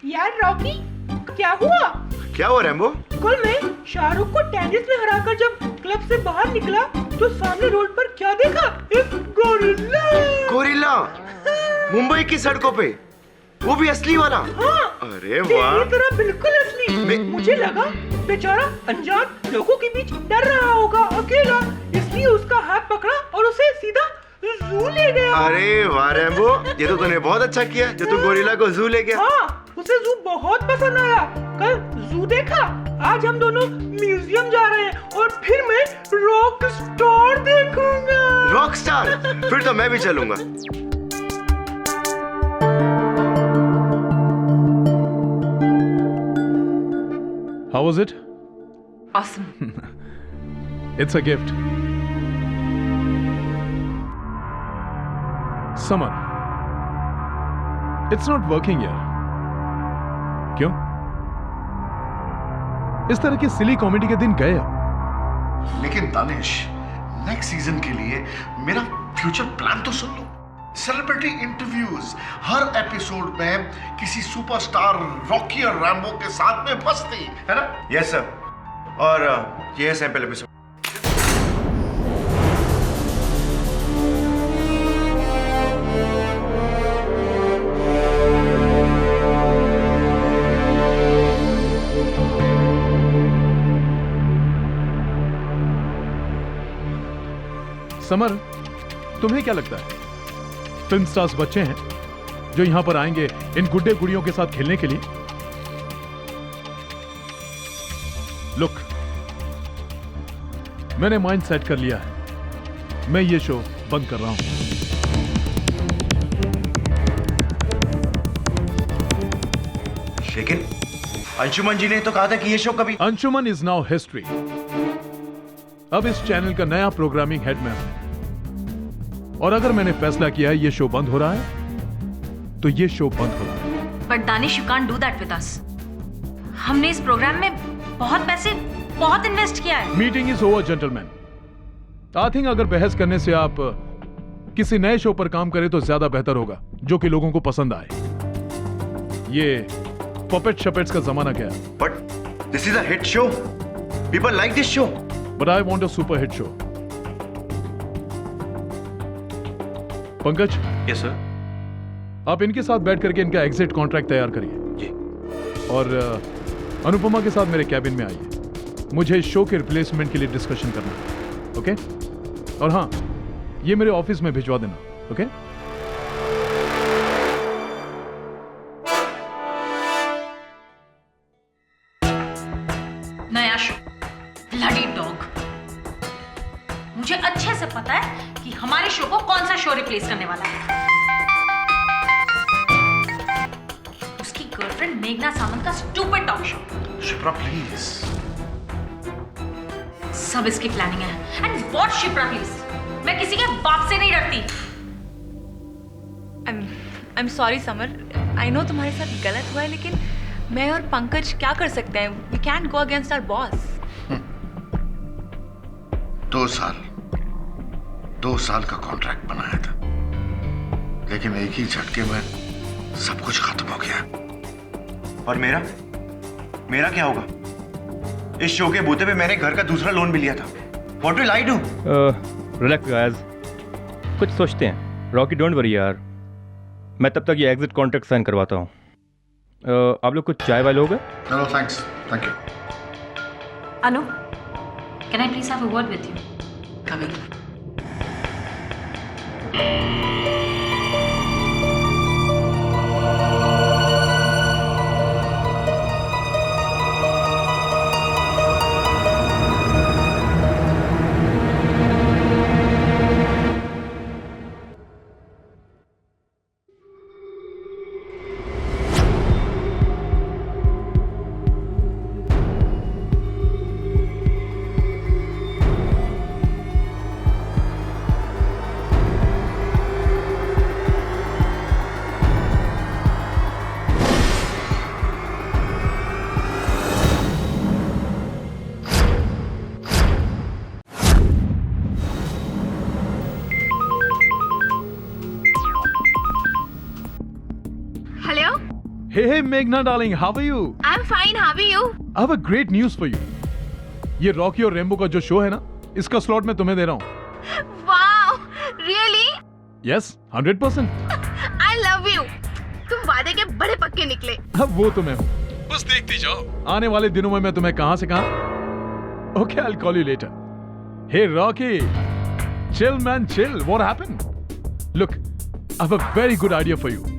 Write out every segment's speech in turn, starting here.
यार रॉकी, क्या हुआ? क्या हुआ रैम्बो? कल मैं शाहरुख को टेनिस में हराकर जब क्लब से बाहर निकला तो सामने रोड पर क्या देखा? एक गोरिल्ला। गोरिल्ला? मुंबई की सड़कों पे? वो भी असली वाला? हाँ, अरे वाह। तेरी तरह बिल्कुल असली। मुझे लगा बेचारा अनजान लोगों के बीच डर रहा होगा अकेला, इसलिए उसका हाथ पकड़ा और उसे सीधा जू ले गया। अरे वाह रैम्बो, ये तो तूने बहुत अच्छा किया जो तू गोरिल्ला को जू ले गया। हाँ, उसे जू बहुत पसंद आया। कल जू देखा, आज हम दोनों म्यूजियम जा रहे हैं और फिर मैं रॉक स्टार देखूंगा। Rock star? फिर तो मैं भी चलूंगा। How was it? Awesome. It's a gift. Summer. It's not working here. क्यों? इस तरह की सिली कॉमेडी के दिन गए अब। लेकिन दानिश, नेक्स्ट सीजन के लिए मेरा फ्यूचर प्लान तो सुन लो। सेलिब्रिटी इंटरव्यूज, हर एपिसोड में किसी सुपरस्टार रॉकी और रैम्बो के साथ में मस्ती, है ना? Yes sir. और ये है सैंपल एपिसोड। समर, तुम्हें क्या लगता है फिल्म स्टार्स बच्चे हैं जो यहां पर आएंगे इन गुड्डे गुड़ियों के साथ खेलने के लिए? लुक, मैंने माइंड सेट कर लिया है, मैं ये शो बंद कर रहा हूं। लेकिन अंशुमन जी ने तो कहा था कि ये शो कभी। Anshuman is now history. अब इस चैनल का नया प्रोग्रामिंग हेड मैं हूं, और अगर मैंने फैसला किया है ये शो बंद हो रहा है तो ये शो बंद हो रहा है। But Danish, you can't do that with us. हमने इस प्रोग्राम में बहुत पैसे, बहुत इन्वेस्ट किया है। Meeting is over gentleman. I think अगर बहस करने से आप किसी नए शो पर काम करें तो ज्यादा बेहतर होगा जो कि लोगों को पसंद आए। ये पपेट शपेट्स का जमाना गया। But this is a hit show, people like this show. But I want a super hit show. Pankaj. Yes sir. आप इनके साथ बैठ करके इनका एग्जिट कॉन्ट्रैक्ट तैयार करिए जी। और अनुपमा के साथ मेरे कैबिन में आइए, मुझे इस शो के रिप्लेसमेंट के लिए डिस्कशन करना है। ओके? और हाँ, ये मेरे ऑफिस में भिजवा देना। ओके? नया शो, ब्लडी डॉग। मुझे अच्छे से पता है कि हमारे शो को कौन सा शो रिप्लेस करने वाला है। उसकी गर्लफ्रेंड मेघना सामंत का stupid talk show. Shipra please. सब इसकी प्लानिंग है। एंड व्हाट शिप्रा प्लीज, मैं किसी के बाप से नहीं डरती। I'm sorry summer, I know तुम्हारे साथ गलत हुआ है, लेकिन मैं और पंकज क्या कर सकते हैं? We can't go against our boss. 2 साल का कॉन्ट्रैक्ट बनाया था, लेकिन एक ही झटके में सब कुछ खत्म हो गया। और मेरा क्या होगा? इस शो के बूते पे मैंने घर का दूसरा लोन भी लिया था। What will I do? Relax guys, कुछ सोचते हैं। रॉकी डोंट वरी यार, मैं तब तक ये एग्जिट कॉन्ट्रैक्ट साइन करवाता हूँ। आप लोग कुछ चाय वाय लोगे? No thanks, thank you. Anu, can I please have a word with you? Coming. Hey Meghna darling, how are you? I'm fine. How are you? I have a great news for you. ये Rocky और rainbow का जो show है ना, इसका slot मैं तुम्हें दे रहा हूँ। Wow, really? Yes, 100%. I love you. तुम वादे के बड़े पक्के निकले। अब वो तो मैं हूँ। बस देखती जाओ। आने वाले दिनों में मैं तुम्हें कहां से कहां। Okay, I'll call you later. Hey Rocky, chill man, chill. What happened? Look, I have a very good idea for you.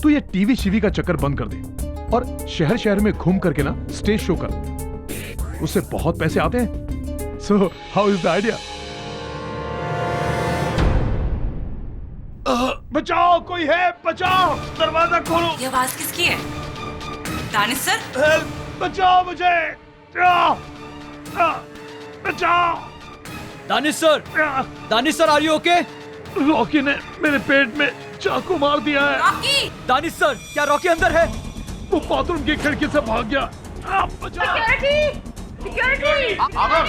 तू ये टीवी शीवी का चक्कर बंद कर दे और शहर शहर में घूम करके ना स्टेज शो कर। उससे बहुत पैसे आते हैं। So, how is the idea? बचाओ, कोई है, बचाओ, दरवाजा खोलो। ये आवाज किसकी है? दानिश सर? हेल्प, बचाओ मुझे। बचाओ। Danish sir are you okay? Rocky ने मेरे पेट में चाकू मार दिया है। रॉकी! दानिश सर, क्या रॉकी अंदर है? वो बाथरूम की खिड़की से भाग गया। बचाओ। सिक्योरिटी! आदर,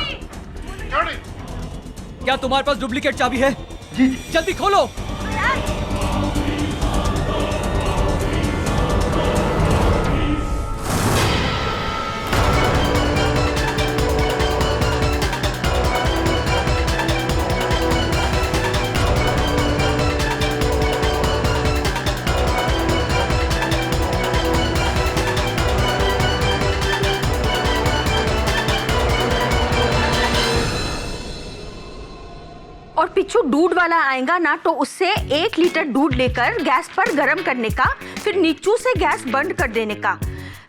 सिक्योरिटी। क्या तुम्हारे पास डुप्लीकेट चाबी है? जी। जल्दी खोलो। और पिछू दूध वाला आएगा ना तो उससे 1 लीटर दूध लेकर गैस पर गरम करने का, फिर नीचू से गैस बंद कर देने का,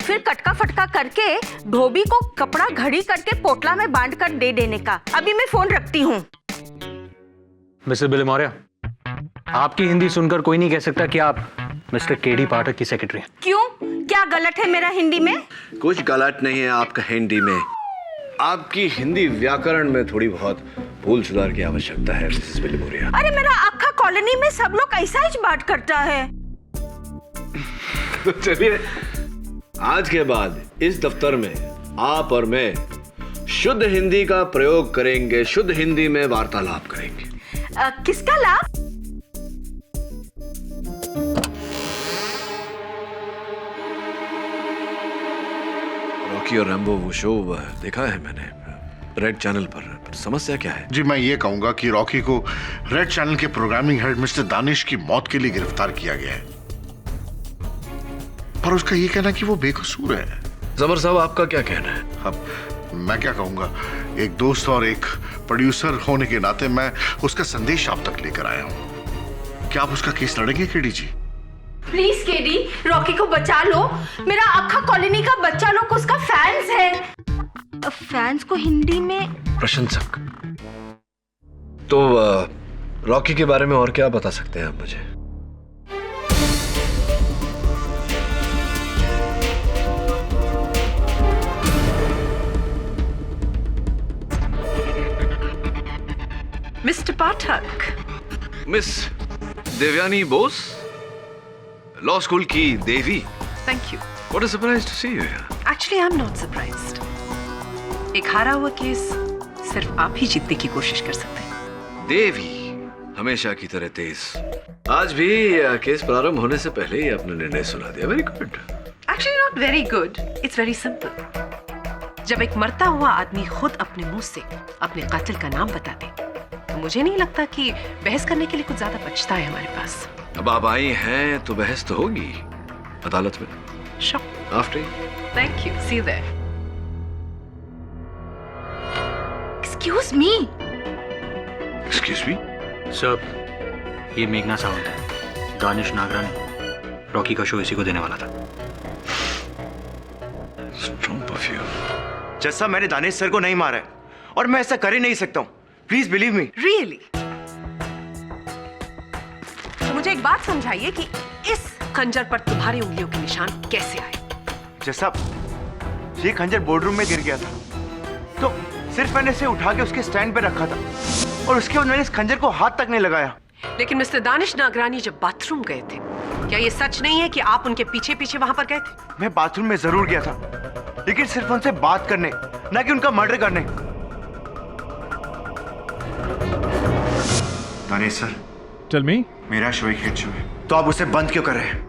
फिर कटका फटका करके धोबी को कपड़ा घड़ी करके पोटला में बांध कर दे देने का। अभी मैं फोन रखती हूँ। मिस्टर बिल मौर्य, आपकी हिंदी सुनकर कोई नहीं कह सकता कि आप मिस्टर केडी पाठक की सेक्रेटरी हैं। क्यों? क्या गलत है मेरा हिंदी में? कुछ गलत नहीं है आपका हिंदी में, आपकी हिंदी व्याकरण में थोड़ी बहुत भूल सुधार की आवश्यकता है मिसेस बिल मौर्य। अरे मेरा अक्खा कॉलोनी में सब लोग ऐसा ही बात करता है। तो चलिए, आज के बाद इस दफ्तर में आप और मैं शुद्ध हिंदी का प्रयोग करेंगे, शुद्ध हिंदी में वार्तालाप करेंगे। किसका लाभ? रॉकी और रैम्बो वो शो देखा है मैंने रेड चैनल पर समस्या क्या है? जी, मैं ये कहूंगा कि रॉकी को रेड चैनल के प्रोग्रामिंग हेड मिस्टर दानिश की मौत के लिए गिरफ्तार किया गया है, पर उसका ये कहना कि वो बेकसूर है। जबर साहब, आपका क्या कहना है? अब मैं क्या कहूंगा, एक दोस्त और एक प्रोड्यूसर होने के नाते मैं उसका संदेश आप तक लेकर आया हूं। क्या आप उसका केस लड़ेंगे KD ji? Please KD, Rocky को बचा लो। मेरा अक्खा कॉलोनी का बच्चा लोग उसका फैंस है। फैंस को हिंदी में प्रशंसक। तो रॉकी के बारे में और क्या बता सकते हैं आप मुझे? Mister Pathak. Miss Devyani Bose, law school की देवी। Thank you. What a surprise to see you here. Actually I am not surprised. एक हारा हुआ केस सिर्फ आप ही जीतने की कोशिश कर सकते हैं। देवी हमेशा की तरह तेज। आज भी केस प्रारंभ होने से पहले ही अपना निर्णय सुना दिया। Very good. Actually not very good, it's very simple. जब एक मरता हुआ आदमी खुद अपने मुंह से अपने कातिल का नाम बता दे तो मुझे नहीं लगता कि बहस करने के लिए कुछ ज्यादा बचता है हमारे पास। अब आप आई हैं तो बहस तो होगी अदालत में। Sure. After you. Thank you. See you there. Excuse me. Excuse me? Sir, ये मेघना सावंत है, दानिश नागरानी। रॉकी का शो इसी को देने वाला था। Strong of you. जैसा मैंने दानिश सर को नहीं मारा है और मैं ऐसा कर ही नहीं सकता हूँ। Please believe me. Really? तो मुझे एक बात समझाइए कि इस खंजर पर तुम्हारी उंगलियों के निशान कैसे आए? जैसा ये खंजर बोर्डरूम में गिर गया था तो सिर्फ मैंने इसे उठा के उसके स्टैंड पे रखा था और उसके बाद मैंने इस खंजर को हाथ तक नहीं लगाया। लेकिन मिस्टर दानिश नागरानी जब बाथरूम गए थे, क्या ये सच नहीं है कि आप उनके पीछे पीछे वहां पर गए थे? मैं बाथरूम में जरूर गया था, लेकिन सिर्फ उनसे बात करने, ना कि उनका मर्डर करने। Danish sir, tell me. मेरा शो एक हिट शो है, तो आप उसे बंद क्यों कर रहे हैं?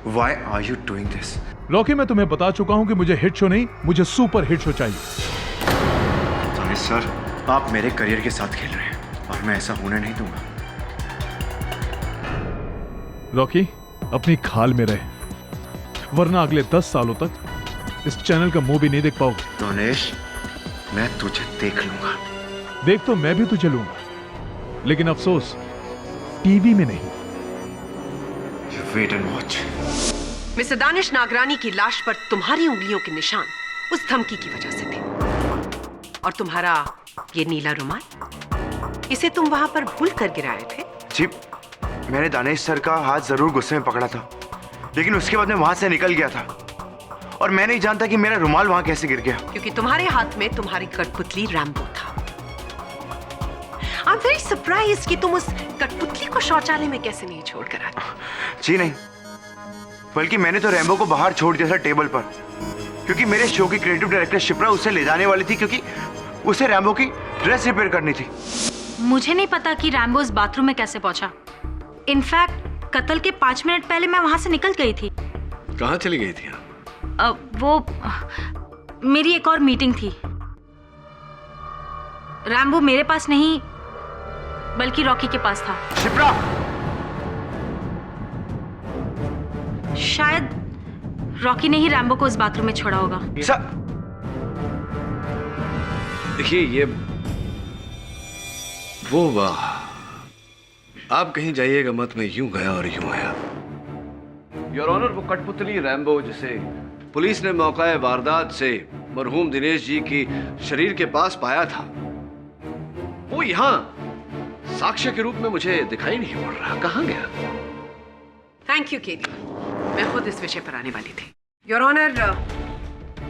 Why are you doing this? Rocky, मैं तुम्हें बता चुका हूं कि मुझे हिट शो नहीं, मुझे सुपर हिट शो चाहिए। दानिश सर, आप मेरे करियर के साथ खेल रहे हैं और मैं ऐसा होने नहीं दूंगा। रॉकी, अपनी खाल में रहे, वरना अगले 10 सालों तक इस चैनल का मुंह भी नहीं देख पाओगे। दानिश, मैं तुझे देख लूंगा। देख तो मैं भी तुझे लूंगा, लेकिन अफसोस टीवी में नहीं। Wait and watch. Mister Danish Nagrani की लाश पर तुम्हारी उंगलियों के निशान उस धमकी की वजह से थे। और तुम्हारा ये नीला रुमाल, इसे तुम वहां पर भूल कर गिराए थे। जी, मैंने दानिश सर का हाथ जरूर गुस्से में पकड़ा था, लेकिन उसके बाद मैं वहां से निकल गया था और मैं नहीं जानता कि मेरा रुमाल वहां कैसे गिर गया। क्योंकि तुम्हारे हाथ में तुम्हारी कठपुतली रैम्बो था। आई एम वेरी सरप्राइज्ड कि तुम उस कठपुतली को शौचालय में कैसे नहीं छोड़कर आए। जी नहीं, बल्कि मैंने तो रैम्बो को बाहर छोड़ दिया था टेबल पर, क्योंकि मेरे शो की क्रिएटिव डायरेक्टर शिप्रा उसे ले जाने वाली थी, क्योंकि उसे रैम्बो की ड्रेस रिपेयर करनी थी। मुझे नहीं पता कि रैम्बो इस बाथरूम में कैसे पहुंचा। इनफैक्ट कत्ल के 5 मिनट पहले मैं वहां से निकल गई थी। कहाँ चली गई थी? मेरी एक और मीटिंग थी। रैम्बो मेरे पास नहीं, बल्कि रॉकी के पास था। शिप्रा! शायद रॉकी ने ही रैम्बो को इस बाथरूम में छोड़ा होगा। देखिए, ये वो वाह, आप कहीं जाइएगा मत, मैं यूं गया और यूं आया। योर ऑनर, वो कठपुतली रैम्बो जिसे पुलिस ने मौका वारदात से मरहूम दिनेश जी की शरीर के पास पाया था, वो यहाँ साक्ष्य के रूप में मुझे दिखाई नहीं पड़ रहा। कहाँ गया? थैंक यू केडी, मैं खुद इस विषय पर आने वाली थी। योर ऑनर,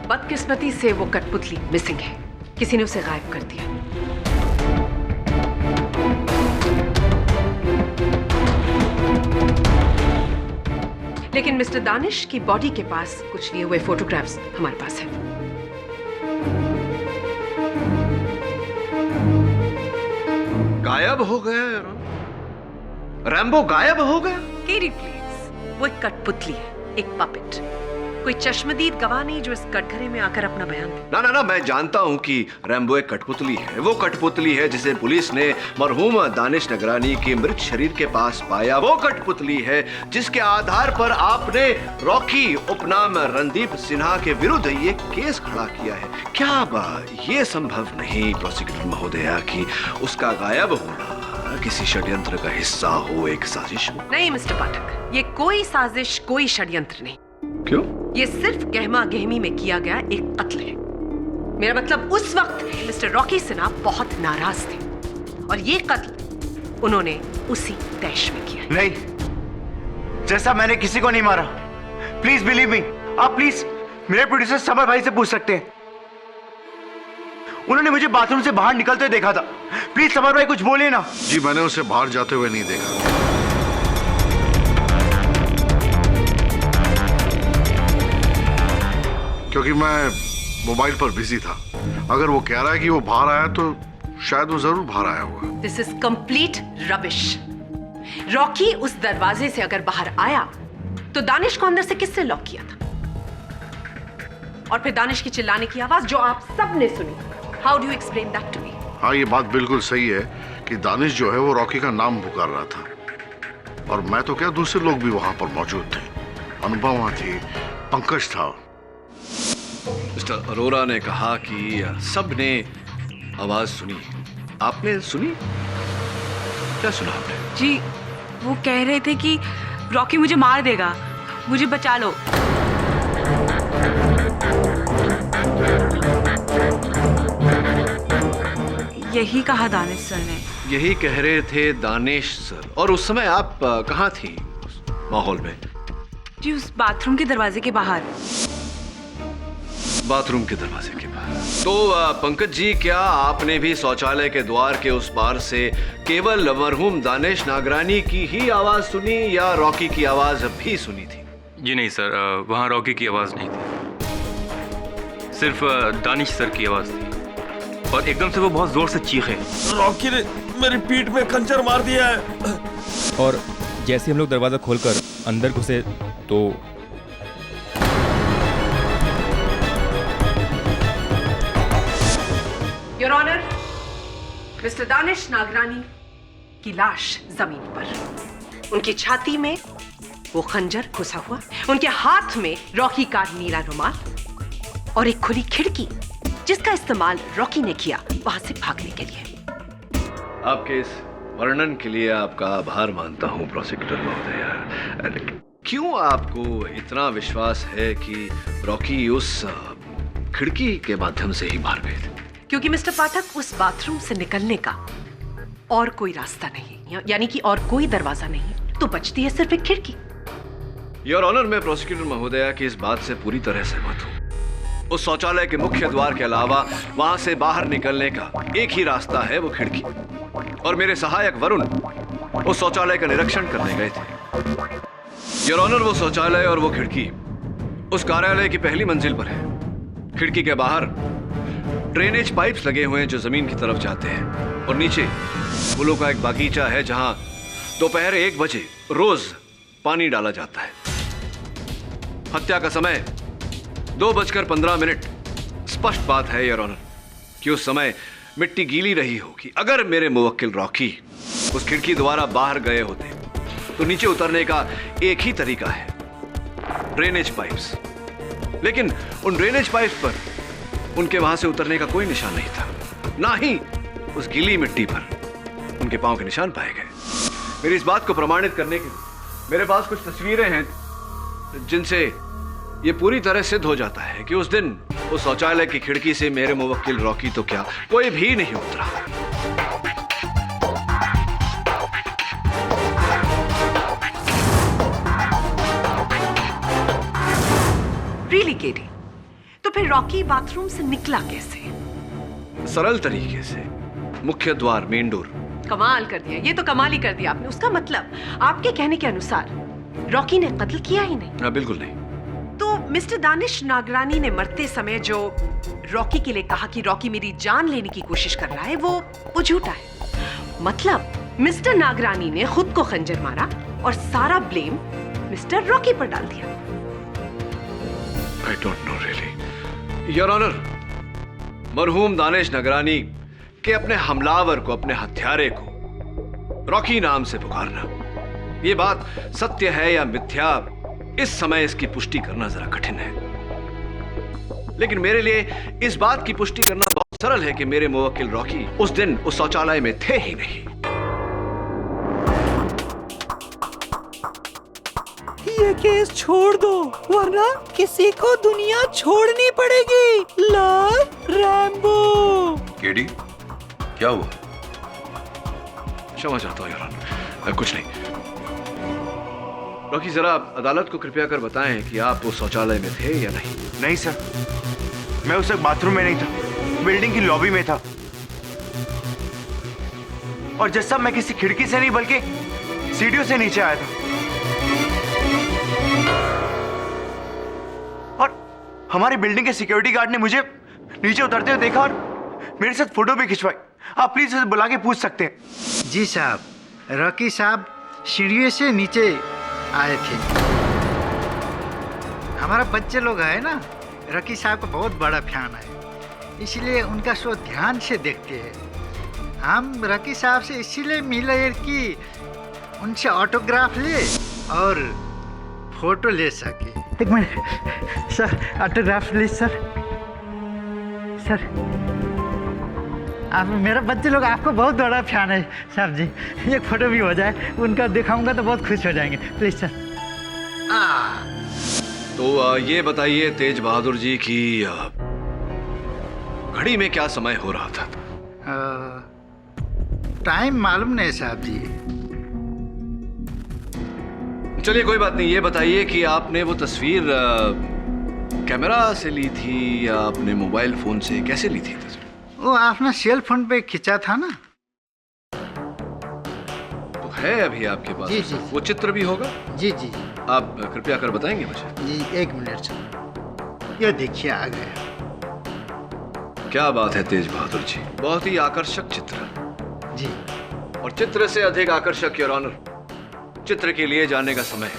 बदकिस्मती से वो कठपुतली मिसिंग है। किसी ने उसे गायब कर दिया। लेकिन मिस्टर दानिश की बॉडी के पास कुछ लिए हुए फोटोग्राफ्स हमारे पास है। गायब हो गया रैम्बो, गायब हो गया। केडी प्लीज, वो एक कठपुतली है, एक पपेट, कोई चश्मदीद गवाह नहीं जो इस कटघरे में आकर अपना बयान दे। ना ना ना, मैं जानता हूं कि रैम्बो एक कठपुतली है। वो कठपुतली है जिसे पुलिस ने मरहूम दानिश नगरानी के मृत शरीर के पास पाया। वो कठपुतली है जिसके आधार पर आपने रॉकी उपनाम रणदीप सिन्हा के विरुद्ध ये केस खड़ा किया है। क्या ये संभव नहीं प्रोसिक्यूटर महोदया कि उसका गायब होना किसी षड्यंत्र का हिस्सा हो, एक साजिश हो? नहीं मिस्टर पाठक, ये कोई साजिश, कोई षड्यंत्र नहीं। क्यों? ये सिर्फ गहमा गहमी में किया गया एक कत्ल है। मेरा मतलब, उस वक्त मिस्टर रॉकी सिन्हा बहुत नाराज थे और ये कत्ल उन्होंने उसी तैश में किया। नहीं, जैसा मैंने किसी को नहीं मारा। Please believe me. आप प्लीज मेरे प्रोड्यूसर समर भाई से पूछ सकते हैं, उन्होंने मुझे बाथरूम से बाहर निकलते देखा था। प्लीज समर भाई कुछ बोलिए ना। जी, मैंने उसे बाहर जाते हुए नहीं देखा, क्योंकि मैं मोबाइल पर बिजी था। अगर वो कह रहा है कि वो बाहर आया तो शायद वो जरूर बाहर आया होगा। This is complete rubbish. Rocky उस दरवाजे से अगर बाहर आया तो दानिश को अंदर से किसने लॉक किया था? और फिर दानिश की चिल्लाने की आवाज जो आप सब ने सुनी, how do you explain that to me? हाँ, ये बात बिल्कुल सही है कि दानिश जो है वो रॉकी का नाम पुकार रहा था, और मैं तो क्या, दूसरे लोग भी वहां पर मौजूद थे। अनुपमा थी, पंकज था। मिस्टर अरोरा ने कहा कि सबने आवाज सुनी। आपने सुनी? क्या सुना आपने? जी, वो कह रहे थे कि रॉकी मुझे मार देगा, मुझे बचा लो। यही कहा दानिश सर ने। यही कह रहे थे दानिश सर। और उस समय आप कहाँ थी माहौल में? जी, उस बाथरूम के दरवाजे के बाहर। बाथरूम के दरवाजे के बाहर। तो पंकज जी, क्या आपने भी शौचालय के द्वार के उस पार से केवल मरहूम दानिश नागरानी की ही आवाज सुनी या रॉकी की आवाज भी सुनी थी? जी नहीं सर, वहाँ रॉकी की आवाज़ नहीं थी, सिर्फ दानिश सर की आवाज़ थी। और एकदम से वो बहुत ज़ोर से चीखे, रॉकी ने मेरी पीठ में खंजर मार दिया है। और जैसे हम लोग दरवाज़ा खोलकर अंदर घुसे तो your honour, mister Danish Nagrani की लाश जमीन पर, उनकी छाती में वो खंजर घुसा हुआ, उनके हाथ में रॉकी का नीला रुमाल और एक खुली खिड़की जिसका इस्तेमाल रॉकी ने किया वहां से भागने के लिए। आपके इस वर्णन के लिए आपका आभार मानता हूं प्रोसिक्यूटर महोदय। क्यों आपको इतना विश्वास है कि रॉकी उस खिड़की के माध्यम से ही बाहर गए थे? क्योंकि मिस्टर पाठक, उस बाथरूम से निकलने का और कोई रास्ता नहीं, यानी कि और कोई दरवाजा नहीं, तो बचती है सिर्फ एक खिड़की। योर ऑनर, मैं प्रोसिक्यूटर महोदय की इस बात से पूरी तरह सहमत हूं। उस शौचालय के मुख्य द्वार के अलावा वहां से बाहर निकलने का एक ही रास्ता है, वो खिड़की। और मेरे सहायक वरुण उस शौचालय का निरीक्षण करने गए थे। योर ऑनर, वो शौचालय और वो खिड़की उस कार्यालय की पहली मंजिल पर है। खिड़की के बाहर ड्रेनेज पाइप्स लगे हुए हैं जो जमीन की तरफ जाते हैं, और नीचे फूलों का एक बागीचा है जहां दोपहर 1 बजे रोज पानी डाला जाता है। हत्या का समय 2:15 स्पष्ट बात है योर ऑनर कि उस समय मिट्टी गीली रही होगी। अगर मेरे मुवक्किल रॉकी उस खिड़की द्वारा बाहर गए होते तो नीचे उतरने का एक ही तरीका है, ड्रेनेज पाइप्स। लेकिन उन ड्रेनेज पाइप्स पर उनके वहां से उतरने का कोई निशान नहीं था, ना ही उस गीली मिट्टी पर उनके पांव के निशान पाए गए। मेरी इस बात को प्रमाणित करने के लिए मेरे पास कुछ तस्वीरें हैं जिनसे यह पूरी तरह सिद्ध हो जाता है कि उस दिन उस शौचालय की खिड़की से मेरे मुवक्किल रॉकी तो क्या, कोई भी नहीं उतरा। Really KD? तो फिर रॉकी बाथरूम से निकला कैसे? सरल तरीके से, मुख्य द्वार, मेन डोर। कमाल कर दिया, ये तो कमाल ही कर दिया आपने। उसका मतलब आपके कहने के अनुसार रॉकी ने कत्ल किया ही नहीं? बिल्कुल नहीं। तो मिस्टर दानिश नागरानी ने मरते समय जो रॉकी के लिए कहा कि रॉकी मेरी जान लेने की कोशिश कर रहा है, वो झूठा है। मतलब मिस्टर नागरानी ने खुद को खंजर मारा और सारा ब्लेम मिस्टर रॉकी पर डाल दिया। I don't know really. Your Honor, मरहूम दानिश नागरानी के अपने हमलावर को, अपने हत्यारे को रॉकी नाम से पुकारना, ये बात सत्य है या मिथ्या, इस समय इसकी पुष्टि करना जरा कठिन है। लेकिन मेरे लिए इस बात की पुष्टि करना बहुत सरल है कि मेरे मुवक्किल रॉकी उस दिन उस शौचालय में थे ही नहीं। ये केस छोड़ दो, वरना किसी को दुनिया छोड़नी पड़ेगी। Love Rambo. केडी, क्या हुआ? क्षमा चाहता हूं योर ऑनर, कुछ नहीं। रॉकी, जरा अदालत को कृपया कर बताएं कि आप उस शौचालय में थे या नहीं। नहीं सर, मैं उस वक्त बाथरूम में नहीं था, बिल्डिंग की लॉबी में था। और जज साहब, मैं किसी खिड़की से नहीं बल्कि सीढ़ियों से नीचे आया था। और हमारी बिल्डिंग के सिक्योरिटी गार्ड ने मुझे नीचे उतरते हुए देखा और मेरे साथ फोटो भी खिंचवाई। आप प्लीज उसे बुला के पूछ सकते हैं। जी साहब, रॉकी साहब सीढ़ियों से नीचे आए थे। हमारा बच्चे लोग है ना, रॉकी साहब का बहुत बड़ा फैन है, इसलिए उनका शो ध्यान से देखते हैं। हम रॉकी साहब से इसीलिए मिले कि उनसे ऑटोग्राफ ले और फोटो ले सके। एक minute sir, autograph please sir. Sir, आप, मेरा बच्चे लोग आपको बहुत बड़ा फैन है साहब जी, एक फोटो भी हो जाए, उनका दिखाऊंगा तो बहुत खुश हो जाएंगे, प्लीज सर। तो ये बताइए तेज बहादुर जी की घड़ी में क्या समय हो रहा था? टाइम मालूम नहीं साहब जी। चलिए कोई बात नहीं, ये बताइए कि आपने वो तस्वीर कैमरा से ली थी या अपने मोबाइल फोन से, कैसे ली थी तस्वीर? वो आपने सेल फोन पे खिंचा था ना। तो है अभी आपके पास? जी जी। वो चित्र भी होगा? जी जी। आप कृपया कर बताएंगे मुझे? जी, एक मिनट सर, ये देखिए आ गया। क्या बात है तेज बहादुर जी, बहुत ही आकर्षक चित्र। जी। और चित्र से अधिक आकर्षक योर ऑनर, चित्र के लिए जाने का समय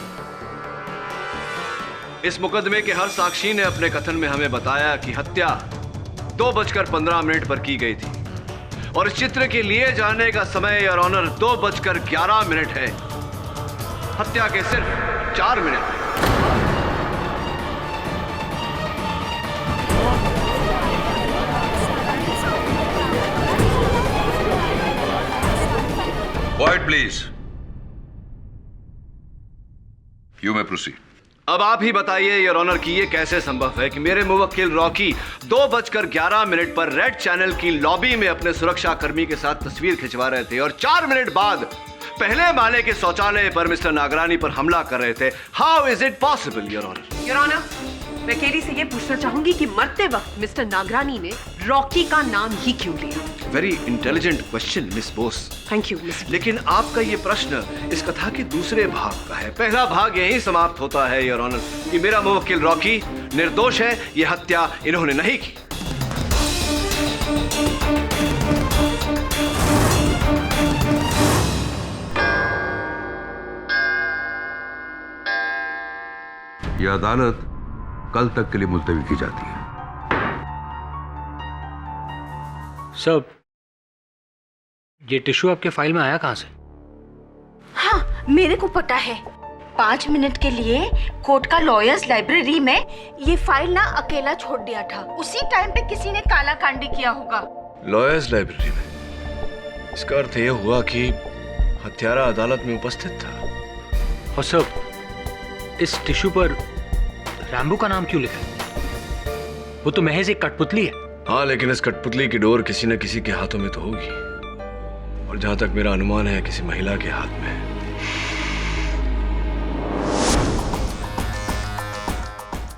इस मुकदमे के हर साक्षी ने अपने कथन में हमें बताया कि हत्या 2:15 पर की गई थी और इस चित्र के लिए जाने का समय योर ऑनर 2:11 है। हत्या के सिर्फ 4 minute. Quiet, please. You may proceed. अब आप ही बताइए योर ऑनर कि ये कैसे संभव है कि मेरे मुवक्किल रॉकी 2:11 पर रेड चैनल की लॉबी में अपने सुरक्षा कर्मी के साथ तस्वीर खिंचवा रहे थे और 4 मिनट बाद पहले माले के शौचालय पर मिस्टर नागरानी पर हमला कर रहे थे। How is it possible your honour? Your honour, मैं केडी से ये पूछना चाहूंगी कि मरते वक्त मिस्टर नागरानी ने रॉकी का नाम ही क्यों लिया? Very intelligent question miss Bose. Thank you miss. लेकिन आपका ये प्रश्न इस कथा के दूसरे भाग का है। पहला भाग यही समाप्त होता है योर ऑनर कि मेरा मुवक्किल रॉकी निर्दोष है, ये हत्या इन्होंने नहीं की। यह अदालत कल तक के लिए मुलतवी की जाती है। सब ये टिश्यू आपके फाइल में आया कहां से? हाँ, मेरे को पता है। 5 मिनट के लिए कोर्ट का लॉयर्स लाइब्रेरी में ये फाइल ना अकेला छोड़ दिया था। उसी टाइम पे किसी ने काला कांडी किया होगा। लॉयर्स लाइब्रेरी में? इसका अर्थ यह हुआ कि हत्यारा अदालत में उपस्थित था। और सब इस टिश्यू पर रैम्बो का नाम क्यों लिखा है? वो तो महज एक कठपुतली है। हाँ, लेकिन इस कठपुतली की डोर किसी न किसी के हाथों में तो होगी, और जहां तक मेरा अनुमान है किसी महिला के हाथ में।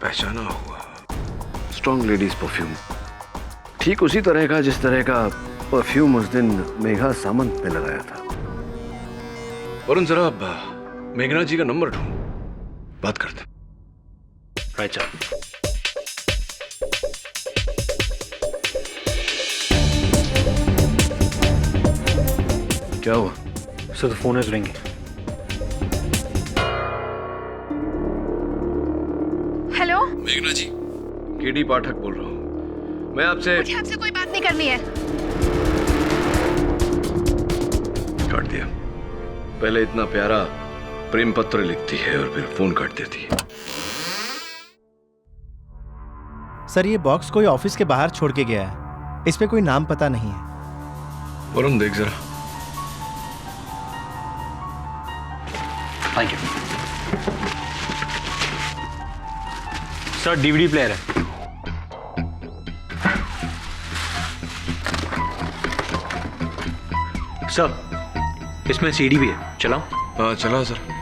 पहचाना हुआ स्ट्रॉन्ग लेडीज परफ्यूम, ठीक उसी तरह का जिस तरह का परफ्यूम उस दिन मेघा सामंत ने लगाया था। वरुण, जरा मेघना जी का नंबर ढूंढ, बात करते। Right sir. क्या हुआ? Sir, the phone is ringing. Hello, मेघना जी, केडी पाठक बोल रहा हूँ। मैं आपसे कोई बात नहीं करनी है। काट दिया। पहले इतना प्यारा प्रेम पत्र लिखती है और फिर फोन काट देती है। सर, ये बॉक्स कोई ऑफिस के बाहर छोड़ के गया है। इस पे कोई नाम पता नहीं है। वरुण, देख जरा। Thank you sir. DVD player है। सर, इसमें सीडी भी है, चलाओ? हाँ, चलाओ सर।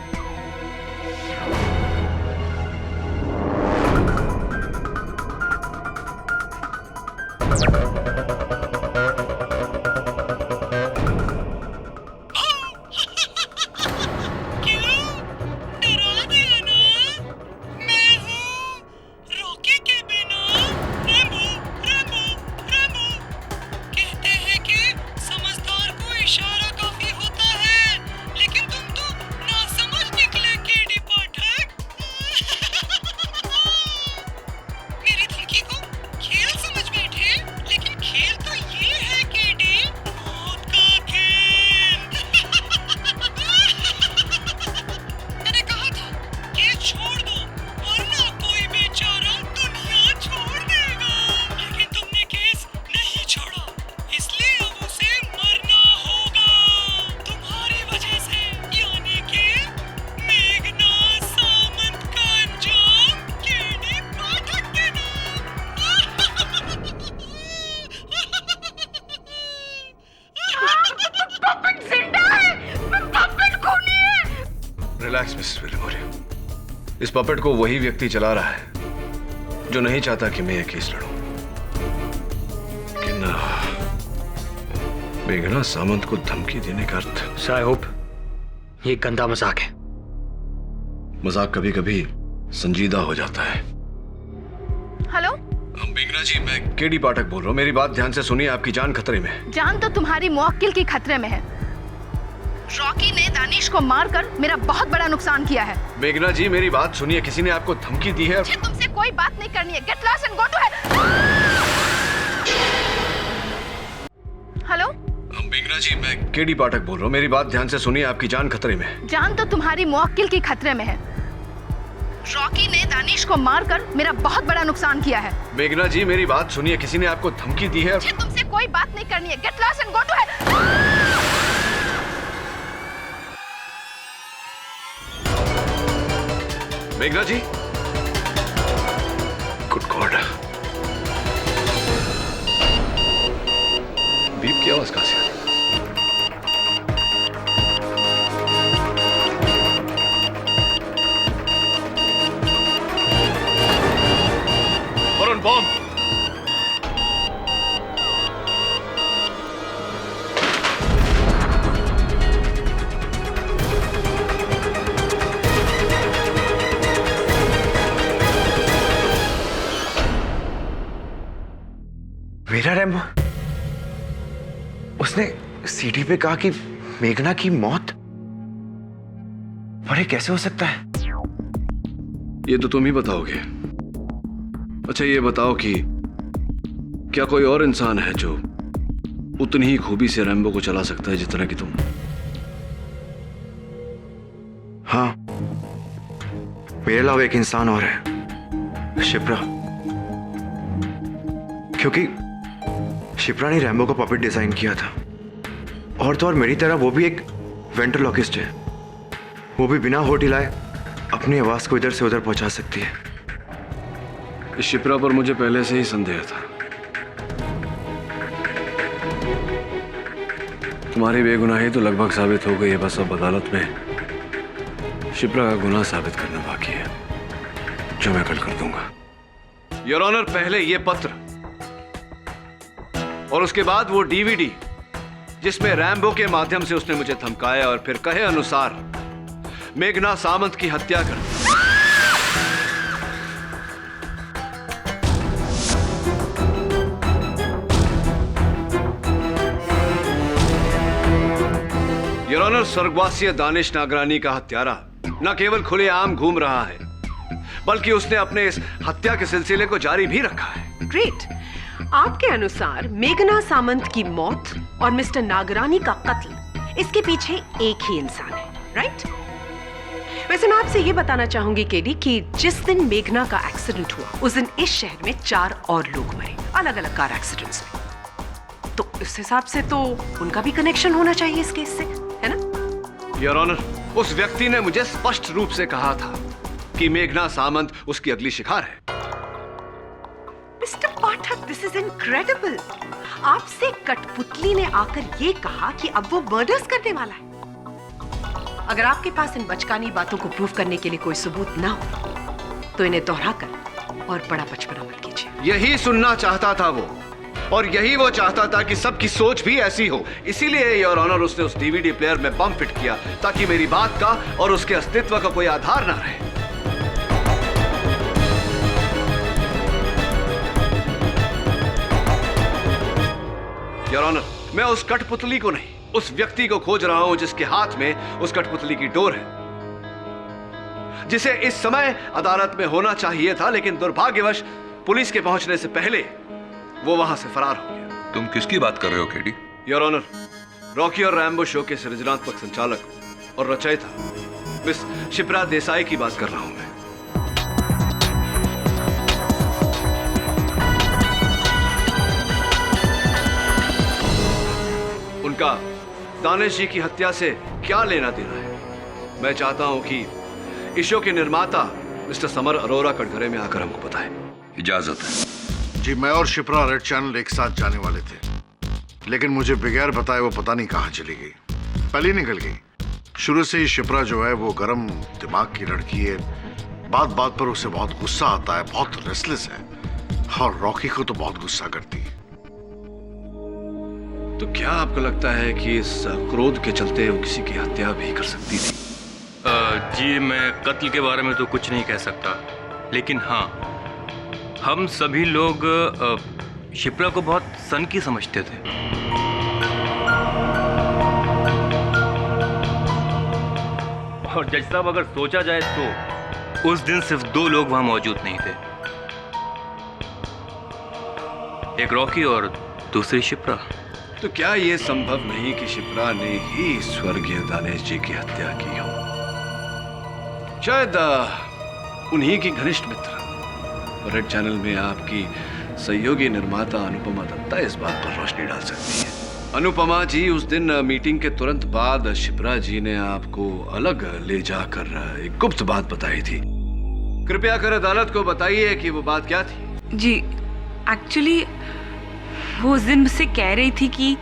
Relax mister विलिमोरियो। इस पपेट को वही व्यक्ति चला रहा है जो नहीं चाहता कि मैं यह केस लड़ूं। लेकिन मेघना सामंत को धमकी देने का अर्थ? आई होप ये गंदा मजाक है। मजाक कभी कभी संजीदा हो जाता है। हेलो मेघना जी, मैं केडी पाठक बोल रहा हूँ। मेरी बात ध्यान से सुनिए, आपकी जान खतरे में है। जान तो तुम्हारी मुवक्किल की खतरे में है। रॉकी ने दानिश को मारकर मेरा बहुत बड़ा नुकसान किया है। मेघना जी मेरी बात सुनिए, किसी ने आपको धमकी दी है? मुझे तुमसे कोई बात नहीं करनी है। Get lost and go to hello. मेघना जी मैं केडी पाठक बोल रहा हूँ, मेरी बात ध्यान से सुनिए, आपकी जान खतरे में है। जान तो तुम्हारी मुवक्किल की खतरे में है। रॉकी ने दानिश को मारकर मेरा बहुत बड़ा नुकसान किया है। मेघना जी मेरी बात सुनिए, किसी ने आपको धमकी दी है? मुझे तुमसे कोई बात नहीं करनी है। Get lost and go to मेघना जी, गुड गॉड, बीप की आवाज कहां से? फौरन बॉम्ब। मेरा रैम्बो? उसने सीढ़ी पे कहा कि मेघना की मौत? पर ये कैसे हो सकता है? ये तो तुम ही बताओगे। अच्छा ये बताओ कि क्या कोई और इंसान है जो उतनी ही खूबी से रैम्बो को चला सकता है जितना कि तुम? हाँ, मेरे अलावा एक इंसान और है, शिप्रा। क्योंकि शिप्रा ने रैम्बो का पपेट डिजाइन किया था, और तो और मेरी तरह वो भी एक वेंट्रोलॉकिस्ट है। वो भी बिना होठ हिलाए अपनी आवाज को इधर से उधर पहुंचा सकती है। इस शिप्रा पर मुझे पहले से ही संदेह था। तुम्हारी बेगुनाही तो लगभग साबित हो गई है, बस अब अदालत में शिप्रा का गुनाह साबित करना बाकी है, जो मैं कल कर दूंगा। योर ऑनर, पहले ये पत्र और उसके बाद वो डीवीडी जिसमें रैम्बो के माध्यम से उसने मुझे धमकाया और फिर कहे अनुसार मेघना सामंत की हत्या कर दी। योर ऑनर, स्वर्गवासी दानिश नागरानी का हत्यारा न केवल खुलेआम घूम रहा है, बल्कि उसने अपने इस हत्या के सिलसिले को जारी भी रखा है। ग्रेट। आपके अनुसार मेघना सामंत की मौत और मिस्टर नागरानी का कत्ल, इसके पीछे एक ही इंसान है, राइट? वैसे मैं आपसे ये बताना चाहूंगी केडी कि जिस दिन मेघना का एक्सीडेंट हुआ उस दिन इस शहर में 4 और लोग मरे, अलग अलग कार एक्सीडेंट्स में। तो इस हिसाब से तो उनका भी कनेक्शन होना चाहिए इस केस से, है ना? योर ऑनर, उस व्यक्ति ने मुझे स्पष्ट रूप से कहा था कि मेघना सामंत उसकी अगली शिकार है। Mister Pathak, this is incredible. आपसे कठपुतली ने आकर ये कहा कि अब वो मर्डर्स करने वाला है। अगर आपके पास इन बचकानी बातों को प्रूव करने के लिए कोई सबूत ना हो तो इन्हें दोहराकर और बड़ा बचपना मत कीजिए। यही सुनना चाहता था वो, और यही वो चाहता था कि सबकी सोच भी ऐसी हो। इसीलिए योर ऑनर उसने उस डीवीडी प्लेयर में बम फिट किया ताकि मेरी बात का और उसके अस्तित्व का कोई आधार ना रहे। योर ऑनर, मैं उस कठपुतली को नहीं, उस व्यक्ति को खोज रहा हूं जिसके हाथ में उस कठपुतली की डोर है, जिसे इस समय अदालत में होना चाहिए था, लेकिन दुर्भाग्यवश पुलिस के पहुंचने से पहले वो वहां से फरार हो गया। तुम किसकी बात कर रहे हो केडी? योर ऑनर, रॉकी और रैम्बो शो के सृजनात्मक संचालक और रचयिता मिस शिप्रा देसाई की बात कर रहा हूं मैं। उनका दानिश जी की हत्या से क्या लेना देना है? मैं चाहता हूं कि इस शो के निर्माता मिस्टर समर अरोरा कटघरे में आकर हमको बताएं। इजाजत है। जी, मैं और शिप्रा रेड चैनल एक साथ जाने वाले थे, लेकिन मुझे बगैर बताए वो पता नहीं कहां चली गई, पहले निकल गई। शुरू से ही शिप्रा जो है वो गर्म दिमाग की लड़की है, बात बात पर उसे बहुत गुस्सा आता है, बहुत रेस्टलेस है, और रॉकी को तो बहुत गुस्सा करती है। तो क्या आपको लगता है कि इस क्रोध के चलते वो किसी की हत्या भी कर सकती थी? जी, मैं कत्ल के बारे में तो कुछ नहीं कह सकता, लेकिन हाँ, हम सभी लोग शिप्रा को बहुत सन की समझते थे। और जज साहब, अगर सोचा जाए तो उस दिन सिर्फ 2 लोग वहां मौजूद नहीं थे, एक रॉकी और दूसरी शिप्रा। तो क्या यह संभव नहीं कि शिप्रा ने ही स्वर्गीय दानेश जी की हत्या की हो? शायद उन्हीं की घनिष्ठ मित्र रेड चैनल में आपकी सहयोगी निर्माता अनुपमा दत्ता इस बात पर रोशनी डाल सकती है। अनुपमा जी, उस दिन मीटिंग के तुरंत बाद शिप्रा जी ने आपको अलग ले जाकर एक गुप्त बात बताई थी। कृपया कर अदालत को बताइए कि वो बात क्या थी। जी, एक्चुअली वो उस दिन मुझसे कह रही थी कि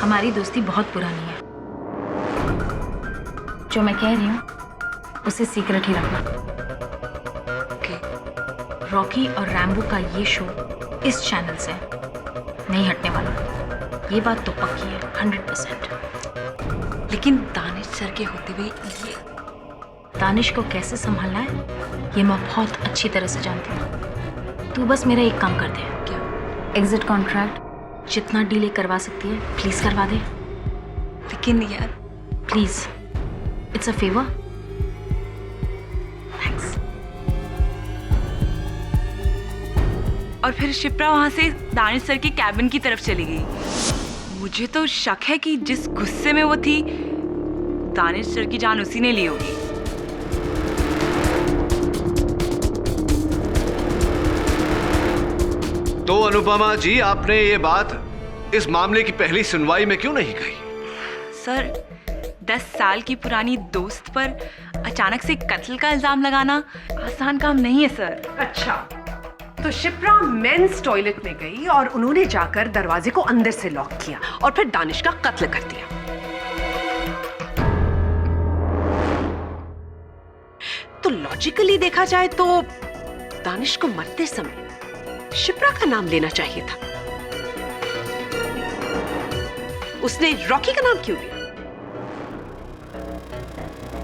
हमारी दोस्ती बहुत पुरानी है, जो मैं कह रही हूँ उसे सीक्रेट ही रखना। रॉकी और रैम्बो का ये शो इस चैनल से नहीं हटने वाला, ये बात तो पक्की है 100%। लेकिन दानिश सर के होते हुए ये दानिश को कैसे संभालना है ये मैं बहुत अच्छी तरह से जानती हूँ। तू बस मेरा एक काम कर दे। क्या? एग्जिट कॉन्ट्रैक्ट जितना डीले करवा सकती है प्लीज करवा दे। लेकिन यार please, it's a favour. Thanks. और फिर शिप्रा वहां से दानिश सर की कैबिन की तरफ चली गई। मुझे तो शक है कि जिस गुस्से में वो थी, दानिश सर की जान उसी ने ली होगी। तो अनुपमा जी, आपने ये बात इस मामले की पहली सुनवाई में क्यों नहीं कही? सर, 10 साल की पुरानी दोस्त पर अचानक से कत्ल का इल्जाम लगाना आसान काम नहीं है सर। अच्छा, तो शिप्रा मेंस टॉयलेट में गई और उन्होंने जाकर दरवाजे को अंदर से लॉक किया और फिर दानिश का कत्ल कर दिया। तो लॉजिकली देखा जाए तो दानिश को मरते समय शिप्रा का नाम लेना चाहिए था। उसने रॉकी का नाम क्यों लिया?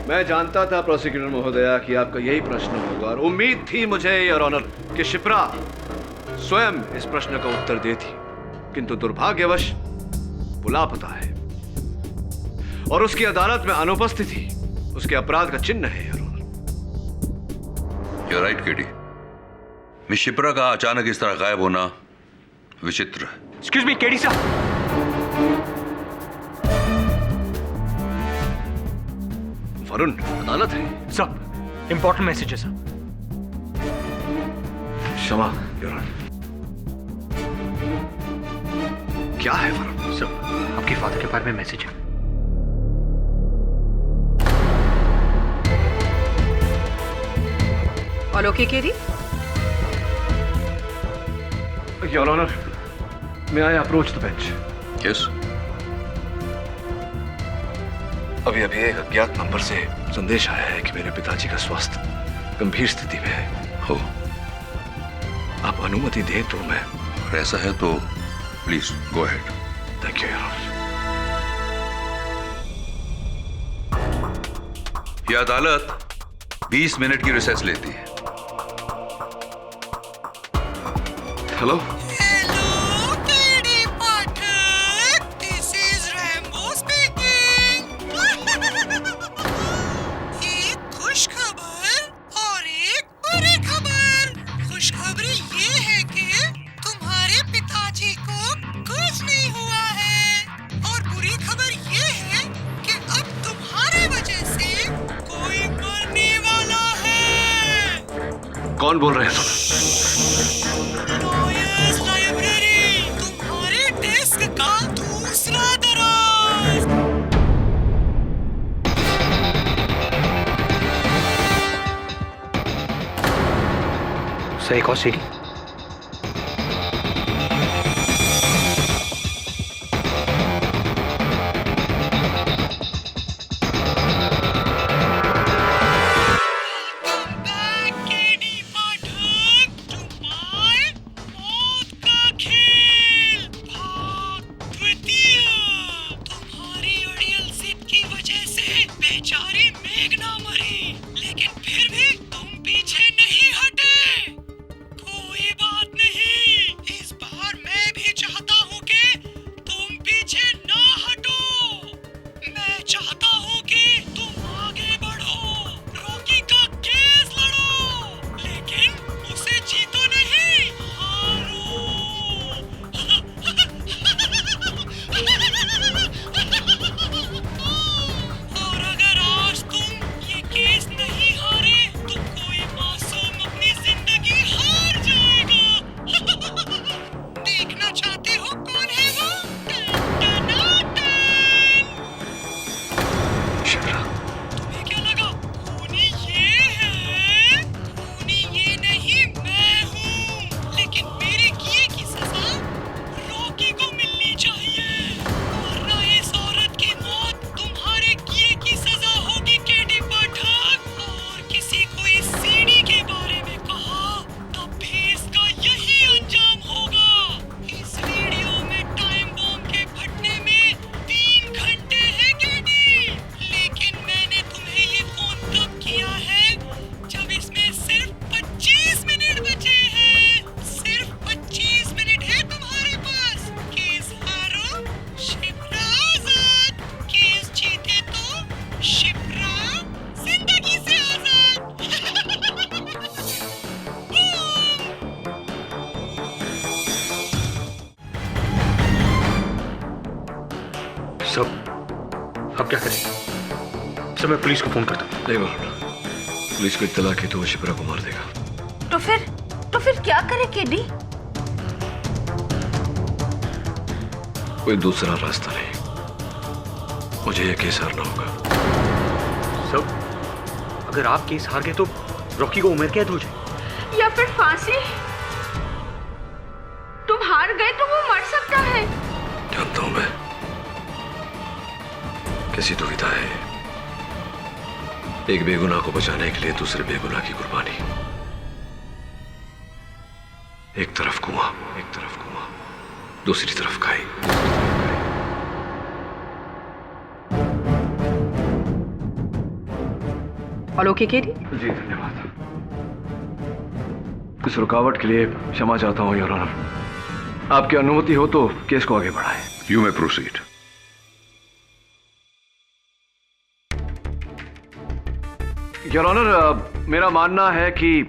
मैं जानता था प्रोसिक्यूटर महोदया कि आपका यही प्रश्न होगा और उम्मीद थी मुझे, योर ऑनर, कि शिप्रा स्वयं इस प्रश्न का उत्तर देती, किंतु दुर्भाग्यवश वो लापता है और उसकी अदालत में अनुपस्थिति उसके अपराध का चिन्ह है, your honour. You're right, KD. Miss Shipra का अचानक इस तरह गायब होना विचित्र है। एक्सक्यूज मी, केडी साहब। वरुण, अदालत है। सब इंपॉर्टेंट मैसेज है सर। क्षमा, योर ऑनर। क्या है वरुण? सर, आपके फादर के बारे में मैसेज है। All okay KD? Your honour, may I approach the bench? Yes. अभी अभी एक अज्ञात नंबर से संदेश आया है कि मेरे पिताजी का स्वास्थ्य गंभीर स्थिति में है। हो, आप अनुमति दें तो मैं। और ऐसा है तो please go ahead. Thank you your honour. यह अदालत 20 मिनट की रिसेस लेती है। हेलो, कौन बोल रहे हैं तुम? लाइब्रेरी, तुम्हारे डेस्क का दूसरा दराज। सर, एक और सीडी। चाहता हूं कि तुम आगे सब अब क्या करें? सब मैं पुलिस को फोन करता हूँ। नहीं वरुण, पुलिस को इत्तला की तो वो शिप्रा को मार देगा। तो फिर क्या करे केडी? कोई दूसरा रास्ता नहीं, मुझे ये केस हारना होगा। सब अगर आप केस हार गए तो रॉकी को उम्र कैद हो जाए या फिर फांसी। तुम हार गए तो वो मर सकता है। जानता हूं मैं, कैसी दुविधा है एक बेगुनाह को बचाने के लिए दूसरे बेगुनाह की कुर्बानी। एक तरफ कुआं, दूसरी तरफ खाई। All okay KD? जी धन्यवाद। इस रुकावट के लिए क्षमा चाहता हूं योर ऑनर। आपकी अनुमति हो तो केस को आगे बढ़ाएं। You may proceed. Your honour, मेरा मानना है कि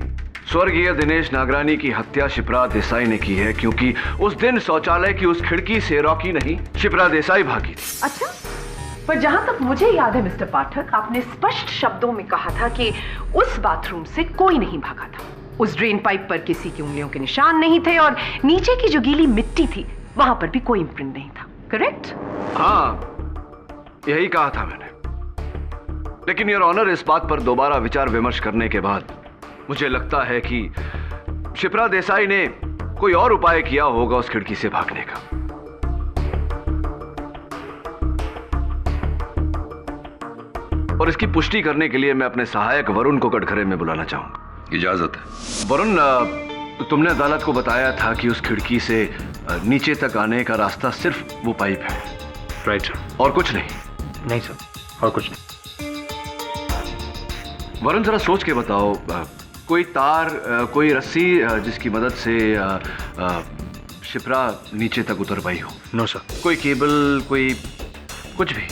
स्वर्गीय दिनेश नागरानी की हत्या शिप्रा देसाई ने की है, क्योंकि उस दिन शौचालय की उस खिड़की से रॉकी नहीं, शिप्रा देसाई भागी थी। अच्छा, पर जहां तक मुझे याद है मिस्टर पाठक, आपने स्पष्ट शब्दों में कहा था कि उस बाथरूम से कोई नहीं भागा था। उस ड्रेन पाइप पर किसी की उंगलियों के निशान नहीं थे और नीचे की जो गीली मिट्टी थी वहां पर भी कोई इम्प्रिंट नहीं था। करेक्ट? हाँ, यही कहा था मैंने। लेकिन योर ऑनर, इस बात पर दोबारा विचार विमर्श करने के बाद मुझे लगता है कि शिप्रा देसाई ने कोई और उपाय किया होगा उस खिड़की से भागने का। और इसकी पुष्टि करने के लिए मैं अपने सहायक वरुण को कटघरे में बुलाना चाहूंगा। इजाजत है। वरुण, तुमने अदालत को बताया था कि उस खिड़की से नीचे तक आने का रास्ता सिर्फ वो पाइप है। Right sir. और कुछ नहीं? नहीं सर, और कुछ नहीं। वरुण, जरा सोच के बताओ, कोई तार, कोई रस्सी जिसकी मदद से शिप्रा नीचे तक उतर पाई हो? No sir. कोई केबल, कोई कुछ भी?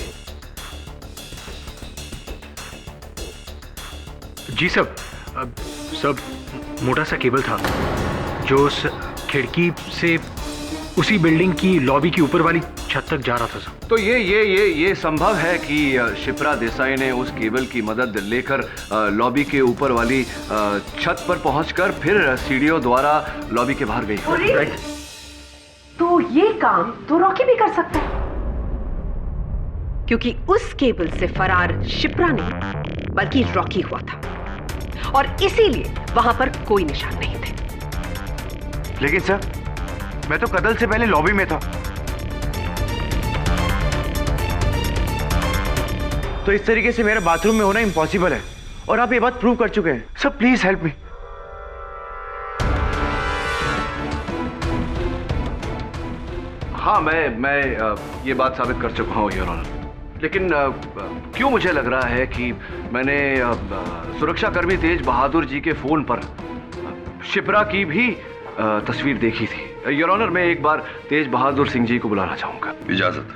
जी सब मोटा सा केबल था जो उस खिड़की से उसी बिल्डिंग की लॉबी की ऊपर वाली छत तक जा रहा था सर। तो ये संभव है कि शिप्रा देसाई ने उस केबल की मदद लेकर लॉबी के ऊपर वाली छत पर पहुंचकर फिर सीढ़ियों द्वारा लॉबी के बाहर गई। राइट। तो ये काम तो रॉकी भी कर सकता है, क्योंकि उस केबल से फरार शिप्रा नहीं बल्कि रॉकी हुआ था और इसीलिए वहां पर कोई निशान नहीं थे। लेकिन सर, मैं तो कत्ल से पहले लॉबी में था। तो इस तरीके से मेरा बाथरूम में होना इम्पॉसिबल है और आप ये बात प्रूव कर चुके हैं। Sir please help me. हाँ, मैं ये बात साबित कर चुका हूँ योर ऑनर। लेकिन क्यों मुझे लग रहा है कि मैंने सुरक्षाकर्मी तेज बहादुर जी के फोन पर शिप्रा की भी तस्वीर देखी थी। योर ऑनर, मैं एक बार तेज बहादुर सिंह जी को बुलाना चाहूंगा। इजाजत।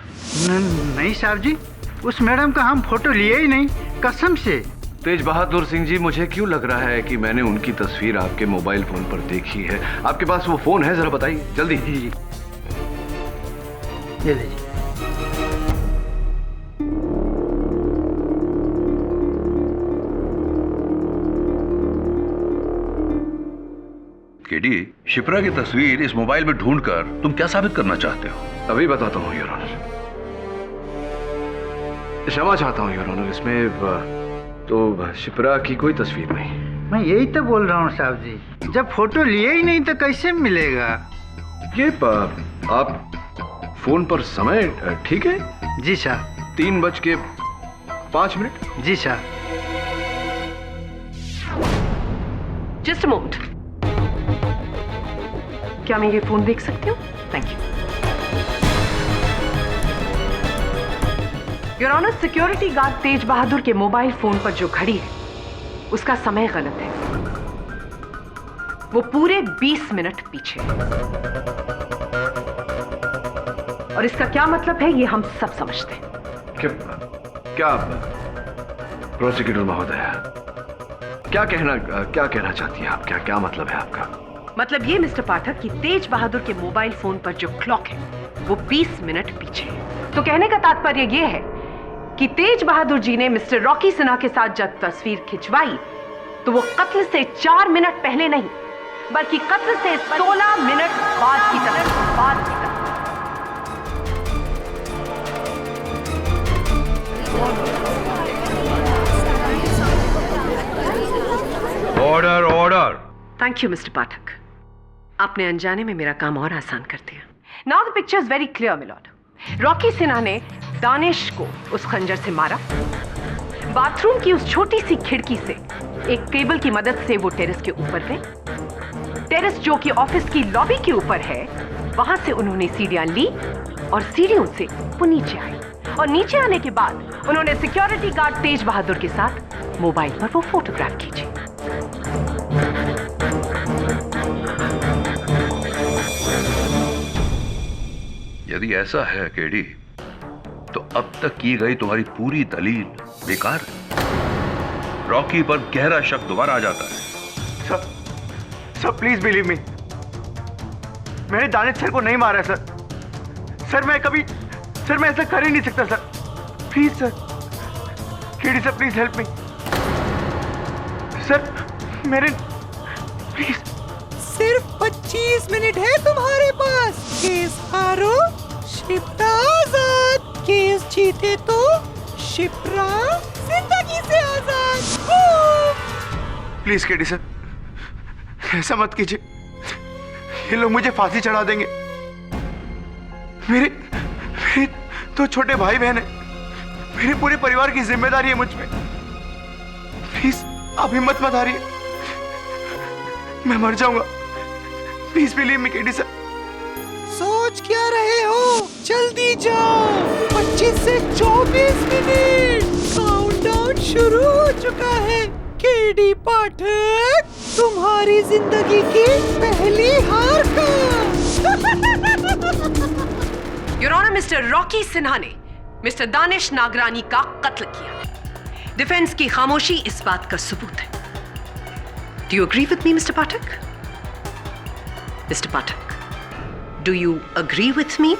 नहीं साहब जी, उस मैडम का हम फोटो लिए ही नहीं, कसम से। तेज बहादुर सिंह जी, मुझे क्यों लग रहा है कि मैंने उनकी तस्वीर आपके मोबाइल फोन पर देखी है। आपके पास वो फोन है? जरा बताइए जल्दी। जी ये लीजिए। केडी, शिप्रा की तस्वीर इस मोबाइल में ढूंढकर तुम क्या साबित करना चाहते हो? अभी बताता हूँ योर ऑनर। क्षमा चाहता हूँ योर ऑनर, इसमें तो शिप्रा की कोई तस्वीर नहीं। मैं यही तो बोल रहा हूँ साहब जी, जब फोटो लिए ही नहीं तो कैसे मिलेगा? ये आप फोन पर समय ठीक है? जी साहब। 3:05। जी साहब। जस्ट अ मोमेंट, क्या मैं ये फोन देख सकती हूँ? Thank you your honour. Security guard Tej Bahadur के मोबाइल फोन पर जो घड़ी है उसका समय गलत है, वो पूरे 20 मिनट पीछे। और इसका क्या मतलब है ये हम सब समझते हैं। क्या प्रोसिक्यूटर महोदय, क्या कहना चाहती हैं आप? क्या मतलब है आपका? मतलब ये मिस्टर पाठक कि तेज बहादुर के मोबाइल फोन पर जो क्लॉक है वो 20 मिनट पीछे है। तो कहने का तात्पर्य यह है कि तेज बहादुर जी ने मिस्टर रॉकी सिन्हा के साथ जब तस्वीर खिंचवाई तो वो कत्ल से 4 मिनट पहले नहीं बल्कि कत्ल से 16 मिनट बाद की तस्वीर। Order order. Thank you mister Pathak, आपने अनजाने में मेरा काम और आसान कर दिया। Now the picture is very clear milord. Rocky Sinha ने दानिश को उस खंजर से मारा। बाथरूम की उस छोटी सी खिड़की से एक केबल की मदद से वो टेरेस के ऊपर गए। टेरेस जो कि ऑफिस की लॉबी के ऊपर है, वहां से उन्होंने सीढ़ियां ली और सीढ़ियों से वो नीचे आए। और नीचे आने के बाद उन्होंने सिक्योरिटी गार्ड तेज बहादुर के साथ मोबाइल पर वो फोटोग्राफ खींची। यदि ऐसा है केडी, तो अब तक की गई तुम्हारी पूरी दलील बेकार है। रॉकी पर गहरा शक दोबारा आ जाता है। सर प्लीज बिलीव मी, मैंने दानिश सर को नहीं मारा सर। सर मैं ऐसा कर ही नहीं सकता sir. Please sir, KD sir please help me sir. मेरे प्लीज। सिर्फ 25 मिनट है तुम्हारे पास। केस हारो शिप्रा आजाद, केस जीते तो शिप्रा जिंदगी से आजाद। प्लीज केडी सर, ऐसा मत कीजिए। ये लोग मुझे फांसी चढ़ा देंगे। मेरे 2 छोटे भाई बहन है, मेरे पूरे परिवार की जिम्मेदारी है मुझ पे। प्लीज आप हिम्मत मत हारिए, मैं मर जाऊंगा। Please believe me KD sir. सोच क्या रहे हो, जल्दी जाओ। 25 से 24 मिनट काउंटडाउन शुरू हो चुका है। केडी पाठक, तुम्हारी जिंदगी की पहली हार का। Your honour, mister Rocky Sinha ने मिस्टर दानिश नागरानी का कत्ल किया। डिफेंस की खामोशी इस बात का सबूत है। Do you agree with me mister Pathak? Mister Pathak, do you agree with me?